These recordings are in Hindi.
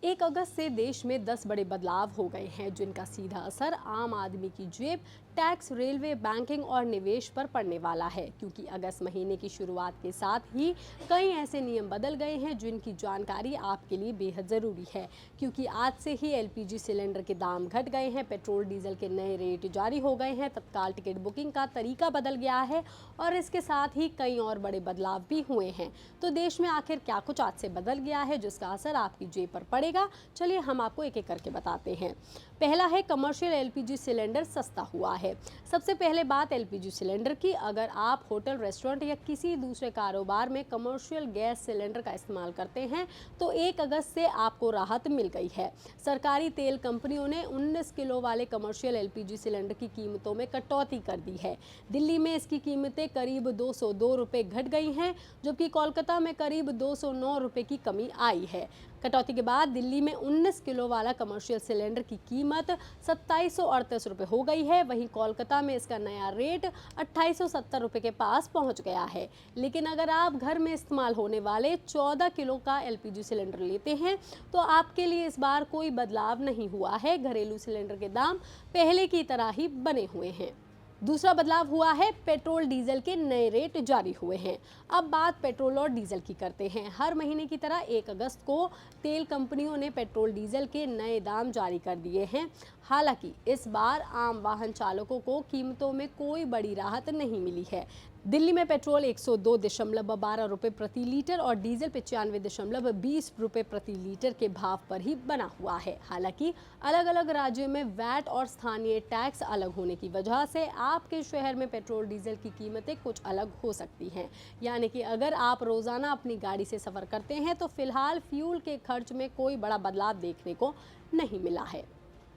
1 अगस्त से देश में 10 बड़े बदलाव हो गए हैं जिनका सीधा असर आम आदमी की जेब, टैक्स, रेलवे, बैंकिंग और निवेश पर पड़ने वाला है क्योंकि अगस्त महीने की शुरुआत के साथ ही कई ऐसे नियम बदल गए हैं जिनकी जानकारी आपके लिए बेहद ज़रूरी है क्योंकि आज से ही एलपीजी सिलेंडर के दाम घट गए हैं, पेट्रोल डीजल के नए रेट जारी हो गए हैं, तत्काल टिकट बुकिंग का तरीका बदल गया है और इसके साथ ही कई और बड़े बदलाव भी हुए हैं। तो देश में आखिर क्या कुछ आज से बदल गया है जिसका असर आपकी जेब पर पड़ेगा, चलिए हम आपको एक एक करके बताते हैं। पहला है कमर्शियल एलपीजी सिलेंडर सस्ता हुआ है। सबसे पहले बात एलपीजी सिलेंडर की। अगर आप होटल, रेस्टोरेंट या किसी दूसरे कारोबार में कमर्शियल गैस सिलेंडर का इस्तेमाल करते हैं तो 1 अगस्त से आपको राहत मिल गई है। सरकारी तेल कंपनियों ने 19 किलो वाले कमर्शियल एलपीजी सिलेंडर की कीमतों में कटौती कर दी है। दिल्ली में इसकी कीमतें करीब 202 रुपये घट गई हैं, जबकि कोलकाता में करीब 209 रुपये की कमी आई है। कटौती के बाद दिल्ली में 19 किलो वाला कमर्शियल सिलेंडर की कीमत 2738 रुपये हो गई है। वहीं कोलकाता में इसका नया रेट 2870 रुपये के पास पहुंच गया है। लेकिन अगर आप घर में इस्तेमाल होने वाले 14 किलो का एलपीजी सिलेंडर लेते हैं तो आपके लिए इस बार कोई बदलाव नहीं हुआ है। घरेलू सिलेंडर के दाम पहले की तरह ही बने हुए हैं। दूसरा बदलाव हुआ है, पेट्रोल डीजल के नए रेट जारी हुए हैं। अब बात पेट्रोल और डीजल की करते हैं। हर महीने की तरह 1 अगस्त को तेल कंपनियों ने पेट्रोल डीजल के नए दाम जारी कर दिए हैं। हालांकि इस बार आम वाहन चालकों को कीमतों में कोई बड़ी राहत नहीं मिली है। दिल्ली में पेट्रोल 102.12 रुपये प्रति लीटर और डीजल 95.20 रुपये प्रति लीटर के भाव पर ही बना हुआ है। हालांकि अलग अलग राज्यों में वैट और स्थानीय टैक्स अलग होने की वजह से आपके शहर में पेट्रोल डीजल की कीमतें कुछ अलग हो सकती हैं। यानी कि अगर आप रोजाना अपनी गाड़ी से सफर करते हैं तो फिलहाल फ्यूल के खर्च में कोई बड़ा बदलाव देखने को नहीं मिला है।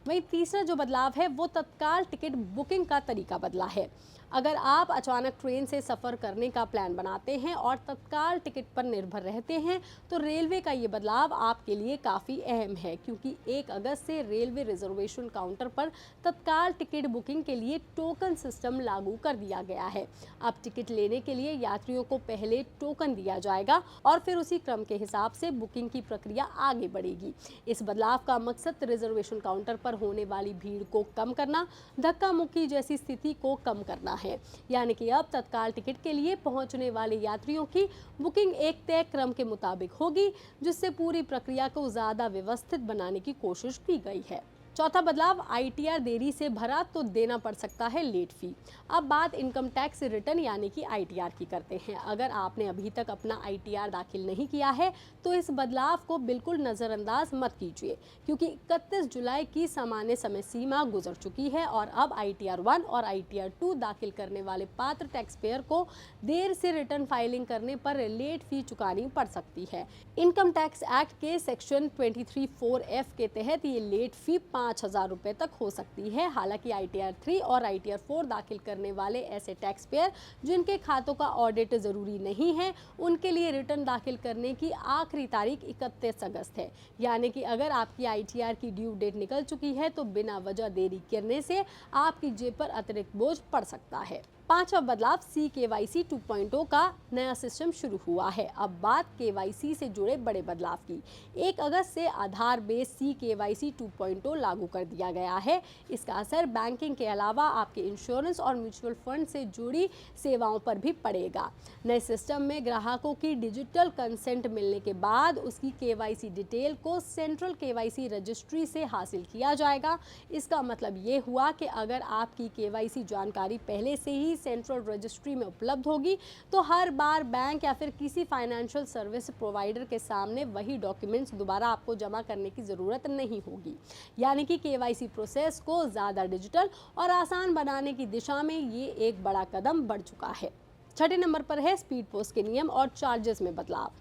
वहीं तीसरा जो बदलाव है वो तत्काल टिकट बुकिंग का तरीका बदला है। अगर आप अचानक ट्रेन से सफ़र करने का प्लान बनाते हैं और तत्काल टिकट पर निर्भर रहते हैं तो रेलवे का ये बदलाव आपके लिए काफ़ी अहम है क्योंकि 1 अगस्त से रेलवे रिजर्वेशन काउंटर पर तत्काल टिकट बुकिंग के लिए टोकन सिस्टम लागू कर दिया गया है। अब टिकट लेने के लिए यात्रियों को पहले टोकन दिया जाएगा और फिर उसी क्रम के हिसाब से बुकिंग की प्रक्रिया आगे बढ़ेगी। इस बदलाव का मकसद रिजर्वेशन काउंटर पर होने वाली भीड़ को कम करना, धक्का मुक्की जैसी स्थिति को कम करना है। यानी कि अब तत्काल टिकट के लिए पहुंचने वाले यात्रियों की बुकिंग एक तय क्रम के मुताबिक होगी, जिससे पूरी प्रक्रिया को ज्यादा व्यवस्थित बनाने की कोशिश की गई है। चौथा बदलाव, आईटीआर देरी से भरा तो देना पड़ सकता है लेट फी। अब बात इनकम टैक्स रिटर्न यानी कि आईटीआर की करते हैं। अगर आपने अभी तक अपना आईटीआर दाखिल नहीं किया है तो इस बदलाव को बिल्कुल नज़रअंदाज मत कीजिए क्योंकि 31 जुलाई की सामान्य समय सीमा गुजर चुकी है और अब आईटीआर 1 और आईटीआर 2 दाखिल करने वाले पात्र टैक्स पेयर को देर से रिटर्न फाइलिंग करने पर लेट फी चुकानी पड़ सकती है। इनकम टैक्स एक्ट के सेक्शन 23(4)(f) के तहत ये लेट फी 5,000 रुपये तक हो सकती है। हालांकि आईटीआर 3 और आईटीआर 4 दाखिल करने वाले ऐसे टैक्स पेयर जिनके खातों का ऑडिट जरूरी नहीं है उनके लिए रिटर्न दाखिल करने की आखिरी तारीख 31 अगस्त है। यानी कि अगर आपकी आईटीआर की ड्यू डेट निकल चुकी है तो बिना वजह देरी करने से आपकी जेब पर अतिरिक्त बोझ पड़ सकता है। पांचवा बदलाव, CKYC 2.0 का नया सिस्टम शुरू हुआ है। अब बात KYC से जुड़े बड़े बदलाव की। 1 अगस्त से आधार बेस्ड CKYC 2.0 लागू कर दिया गया है। इसका असर बैंकिंग के अलावा आपके इंश्योरेंस और म्यूचुअल फंड से जुड़ी सेवाओं पर भी पड़ेगा। नए सिस्टम में ग्राहकों की डिजिटल कंसेंट मिलने के बाद उसकी KYC डिटेल को सेंट्रल KYC रजिस्ट्री से हासिल किया जाएगा। इसका मतलब ये हुआ कि अगर आपकी KYC जानकारी पहले से ही सेंट्रल रजिस्ट्री में उपलब्ध होगी तो हर बार बैंक या फिर किसी फाइनेंशियल सर्विस प्रोवाइडर के सामने वही डॉक्यूमेंट्स दोबारा आपको जमा करने की ज़रूरत नहीं होगी। यानी कि KYC प्रोसेस को ज़्यादा डिजिटल और आसान बनाने की दिशा में ये एक बड़ा कदम बढ़ चुका है। छठे नंबर पर है स्पीड पोस्ट के नियम और चार्जेस में बदलाव।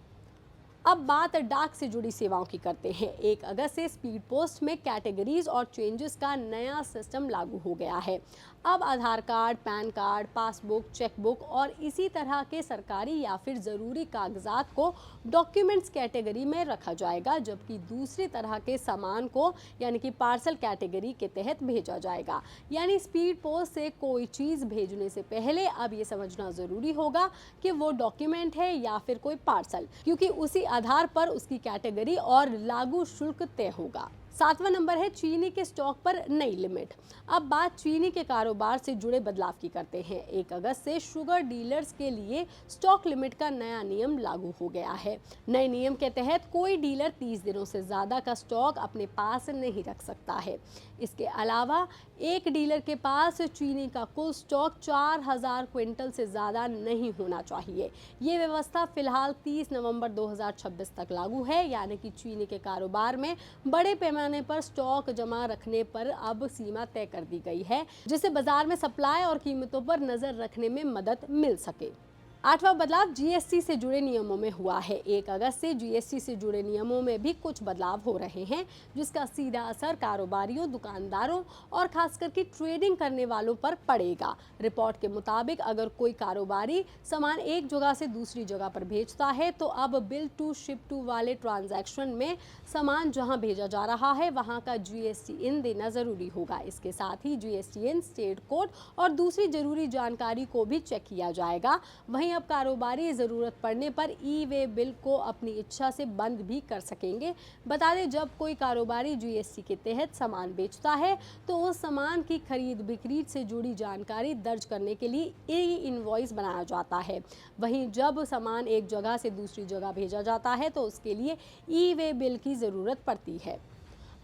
अब बात डाक से जुड़ी सेवाओं की करते हैं। 1 अगस्त से स्पीड पोस्ट में कैटेगरीज और चेंजेस का नया सिस्टम लागू हो गया है। अब आधार card, pan card, passbook, chequebook और इसी तरह के सरकारी या फिर ज़रूरी कागजात को डॉक्यूमेंट्स कैटेगरी में रखा जाएगा, जबकि दूसरी तरह के सामान को यानी कि पार्सल कैटेगरी के तहत भेजा जाएगा। यानी स्पीड पोस्ट से कोई चीज़ भेजने से पहले अब ये समझना ज़रूरी होगा कि वो डॉक्यूमेंट है या फिर कोई पार्सल, क्योंकि उसी आधार पर उसकी कैटेगरी और लागू शुल्क तय होगा। 7वां नंबर है चीनी के स्टॉक पर नई लिमिट। अब बात चीनी के कारोबार से जुड़े बदलाव की करते हैं। 1 अगस्त से शुगर डीलर्स के लिए स्टॉक लिमिट का नया नियम लागू हो गया है। नए नियम के तहत कोई डीलर 30 दिनों से ज़्यादा का स्टॉक अपने पास नहीं रख सकता है। इसके अलावा एक डीलर के पास चीनी का कुल स्टॉक 4000 क्विंटल से ज़्यादा नहीं होना चाहिए। ये व्यवस्था फिलहाल 30 नवंबर 2026 तक लागू है, यानी कि चीनी के कारोबार में बड़े पैमाने पर स्टॉक जमा रखने पर अब सीमा तय कर दी गई है, जिससे बाजार में सप्लाई और कीमतों पर नजर रखने में मदद मिल सके। 8वां बदलाव जीएसटी से जुड़े नियमों में हुआ है। 1 अगस्त से जीएसटी से जुड़े नियमों में भी कुछ बदलाव हो रहे हैं, जिसका सीधा असर कारोबारियों, दुकानदारों और खासकर कि ट्रेडिंग करने वालों पर पड़ेगा। रिपोर्ट के मुताबिक अगर कोई कारोबारी सामान एक जगह से दूसरी जगह पर भेजता है तो अब बिल टू शिप टू वाले ट्रांजैक्शन में सामान जहां भेजा जा रहा है वहां का जीएसटी इन देना जरूरी होगा। इसके साथ ही जीएसटी इन, स्टेट कोड और दूसरी जरूरी जानकारी को भी चेक किया जाएगा। वहीं अब कारोबारी ज़रूरत पड़ने पर ई वे बिल को अपनी इच्छा से बंद भी कर सकेंगे। बता दें, जब कोई कारोबारी जीएसटी के तहत सामान बेचता है तो उस सामान की खरीद बिक्री से जुड़ी जानकारी दर्ज करने के लिए ई इनवॉइस बनाया जाता है। वहीं जब सामान एक जगह से दूसरी जगह भेजा जाता है तो उसके लिए ई वे बिल की ज़रूरत पड़ती है।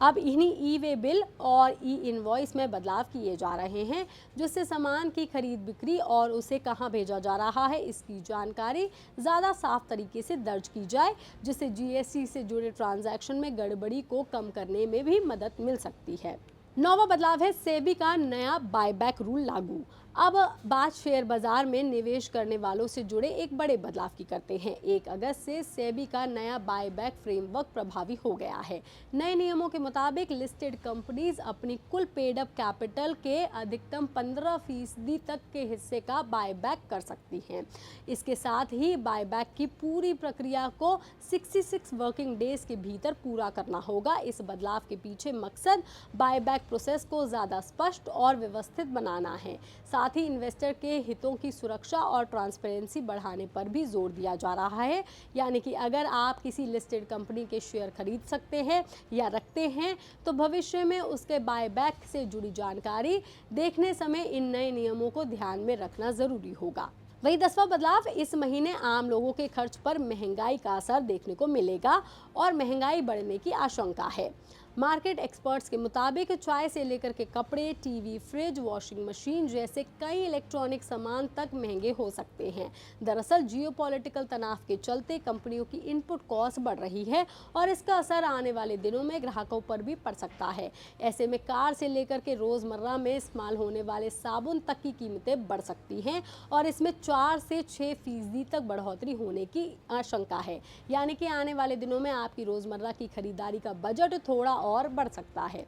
अब इन्हीं ई वे बिल और ई इनवॉइस में बदलाव किए जा रहे हैं, जिससे सामान की खरीद बिक्री और उसे कहां भेजा जा रहा है इसकी जानकारी ज़्यादा साफ तरीके से दर्ज की जाए, जिससे जीएसटी से जुड़े ट्रांजैक्शन में गड़बड़ी को कम करने में भी मदद मिल सकती है। 9वां बदलाव है सेबी का नया बायबैक रूल लागू। अब बात शेयर बाजार में निवेश करने वालों से जुड़े एक बड़े बदलाव की करते हैं। 1 अगस्त से सेबी का नया बायबैक फ्रेमवर्क प्रभावी हो गया है। नए नियमों के मुताबिक लिस्टेड कंपनीज अपनी कुल पेड अप कैपिटल के अधिकतम 15% तक के हिस्से का बायबैक कर सकती हैं। इसके साथ ही बायबैक की पूरी प्रक्रिया को 66 वर्किंग डेज के भीतर पूरा करना होगा। इस बदलाव के पीछे मकसद बायबैक प्रोसेस को ज़्यादा स्पष्ट और व्यवस्थित बनाना है। साथ ही इन्वेस्टर के हितों की सुरक्षा और ट्रांसपेरेंसी बढ़ाने पर भी जोर दिया जा रहा है। यानी कि अगर आप किसी लिस्टेड कंपनी के शेयर खरीद सकते हैं या रखते हैं तो भविष्य में उसके बायबैक से जुड़ी जानकारी देखने समय इन नए नियमों को ध्यान में रखना जरूरी होगा। वही 10वां बदलाव, इस महीने आम लोगों के खर्च पर महंगाई का असर देखने को मिलेगा और महंगाई बढ़ने की आशंका है। मार्केट एक्सपर्ट्स के मुताबिक चाय से लेकर के कपड़े, टीवी, फ्रिज, वॉशिंग मशीन जैसे कई इलेक्ट्रॉनिक सामान तक महंगे हो सकते हैं। दरअसल जियोपॉलिटिकल तनाव के चलते कंपनियों की इनपुट कॉस्ट बढ़ रही है और इसका असर आने वाले दिनों में ग्राहकों पर भी पड़ सकता है। ऐसे में कार से लेकर के रोज़मर्रा में इस्तेमाल होने वाले साबुन तक की कीमतें बढ़ सकती हैं और इसमें 4 से 6% तक बढ़ोतरी होने की आशंका है। यानी कि आने वाले दिनों में आपकी रोज़मर्रा की खरीदारी का बजट थोड़ा और बढ़ सकता है।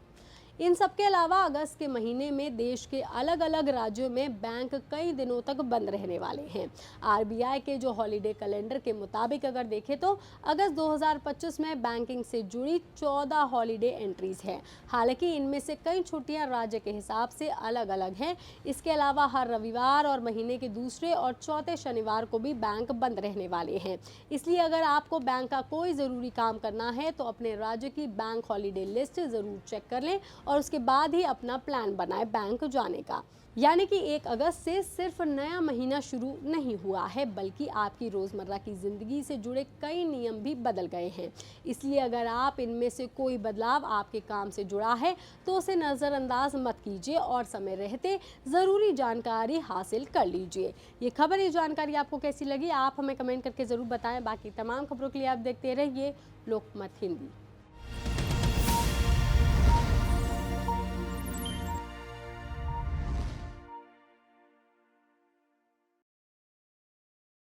इन सब के अलावा अगस्त के महीने में देश के अलग अलग राज्यों में बैंक कई दिनों तक बंद रहने वाले हैं। आरबीआई के जो हॉलीडे कैलेंडर के मुताबिक अगर देखें तो अगस्त 2025 में बैंकिंग से जुड़ी 14 हॉलीडे एंट्रीज हैं। हालांकि इनमें से कई छुट्टियां राज्य के हिसाब से अलग अलग हैं। इसके अलावा हर रविवार और महीने के दूसरे और चौथे शनिवार को भी बैंक बंद रहने वाले हैं। इसलिए अगर आपको बैंक का कोई ज़रूरी काम करना है तो अपने राज्य की बैंक हॉलीडे लिस्ट ज़रूर चेक कर लें और उसके बाद ही अपना प्लान बनाएं बैंक जाने का। यानी कि 1 अगस्त से सिर्फ नया महीना शुरू नहीं हुआ है, बल्कि आपकी रोज़मर्रा की ज़िंदगी से जुड़े कई नियम भी बदल गए हैं। इसलिए अगर आप इनमें से कोई बदलाव आपके काम से जुड़ा है तो उसे नज़रअंदाज मत कीजिए और समय रहते ज़रूरी जानकारी हासिल कर लीजिए। ये खबर, ये जानकारी आपको कैसी लगी आप हमें कमेंट करके ज़रूर बताएं। बाकी तमाम खबरों के लिए आप देखते रहिए लोकमत हिंदी।